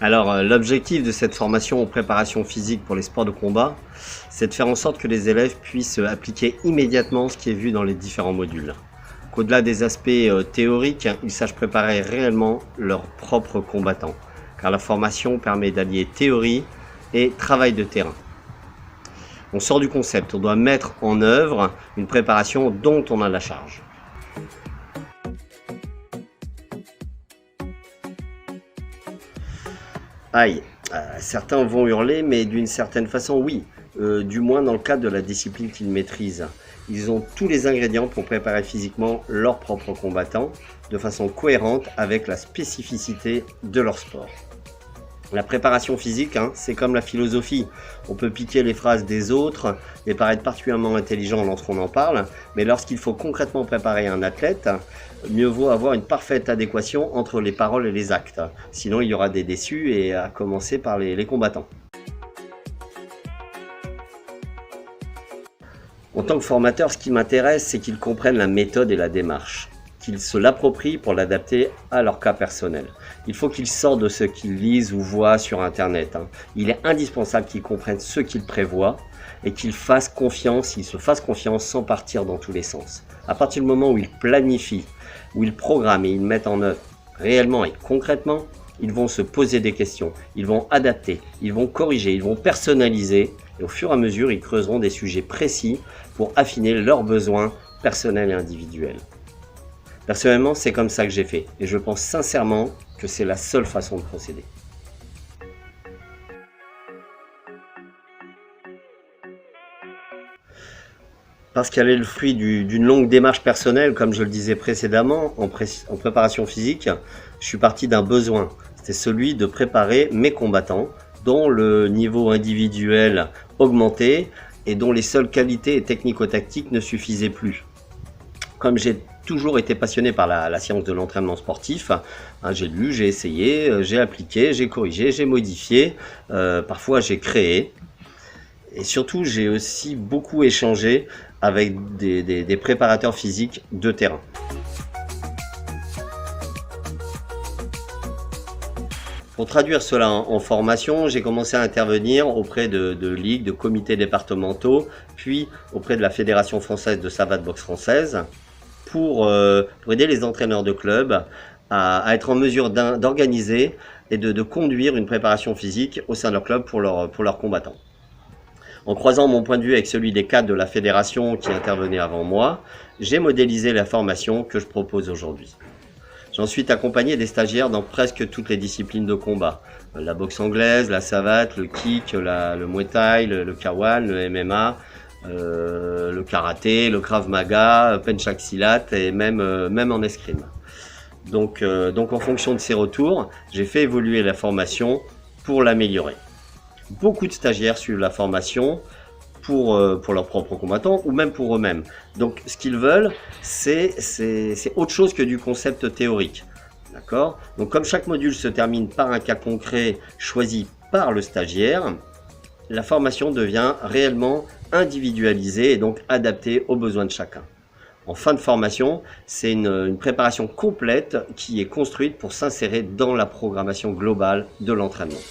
Alors, l'objectif de cette formation en préparation physique pour les sports de combat, c'est de faire en sorte que les élèves puissent appliquer immédiatement ce qui est vu dans les différents modules. Qu'au-delà des aspects théoriques, ils sachent préparer réellement leurs propres combattants, car la formation permet d'allier théorie et travail de terrain. On sort du concept, on doit mettre en œuvre une préparation dont on a la charge. Aïe, certains vont hurler, mais d'une certaine façon, oui. Du moins dans le cadre de la discipline qu'ils maîtrisent. Ils ont tous les ingrédients pour préparer physiquement leurs propres combattants de façon cohérente avec la spécificité de leur sport. La préparation physique, c'est comme la philosophie. On peut piquer les phrases des autres et paraître particulièrement intelligent lorsqu'on en parle, mais lorsqu'il faut concrètement préparer un athlète, mieux vaut avoir une parfaite adéquation entre les paroles et les actes. Sinon, il y aura des déçus, et à commencer par les combattants. En tant que formateur, ce qui m'intéresse, c'est qu'ils comprennent la méthode et la démarche, qu'ils se l'approprient pour l'adapter à leur cas personnel. Il faut qu'ils sortent de ce qu'ils lisent ou voient sur Internet. Il est indispensable qu'ils comprennent ce qu'ils prévoient et qu'ils se fassent confiance sans partir dans tous les sens. À partir du moment où ils planifient, où ils programment et ils mettent en œuvre réellement et concrètement, ils vont se poser des questions, ils vont adapter, ils vont corriger, ils vont personnaliser et au fur et à mesure, ils creuseront des sujets précis pour affiner leurs besoins personnels et individuels. Personnellement, c'est comme ça que j'ai fait et je pense sincèrement que c'est la seule façon de procéder. Parce qu'elle est le fruit d'une longue démarche personnelle, comme je le disais précédemment, en préparation physique, je suis parti d'un besoin. C'était celui de préparer mes combattants, dont le niveau individuel augmentait et dont les seules qualités technico-tactiques ne suffisaient plus. Comme j'ai toujours été passionné par la science de l'entraînement sportif, j'ai lu, j'ai essayé, j'ai appliqué, j'ai corrigé, j'ai modifié, parfois j'ai créé. Et surtout, j'ai aussi beaucoup échangé avec des préparateurs physiques de terrain. Pour traduire cela en formation, j'ai commencé à intervenir auprès de ligues, de comités départementaux, puis auprès de la Fédération française de savate boxe française, pour aider les entraîneurs de clubs à être en mesure d'organiser et de conduire une préparation physique au sein de leur club pour leurs combattants. En croisant mon point de vue avec celui des cadres de la fédération qui intervenaient avant moi, j'ai modélisé la formation que je propose aujourd'hui. J'ai ensuite accompagné des stagiaires dans presque toutes les disciplines de combat. La boxe anglaise, la savate, le kick, le muay thai, le kawan, le MMA, le karaté, le krav maga, penchak silat et même en escrime. Donc en fonction de ces retours, j'ai fait évoluer la formation pour l'améliorer. Beaucoup de stagiaires suivent la formation pour leurs propres combattants ou même pour eux-mêmes. Donc ce qu'ils veulent, c'est autre chose que du concept théorique. D'accord ? Donc comme chaque module se termine par un cas concret choisi par le stagiaire, la formation devient réellement individualisée et donc adaptée aux besoins de chacun. En fin de formation, c'est une préparation complète qui est construite pour s'insérer dans la programmation globale de l'entraînement.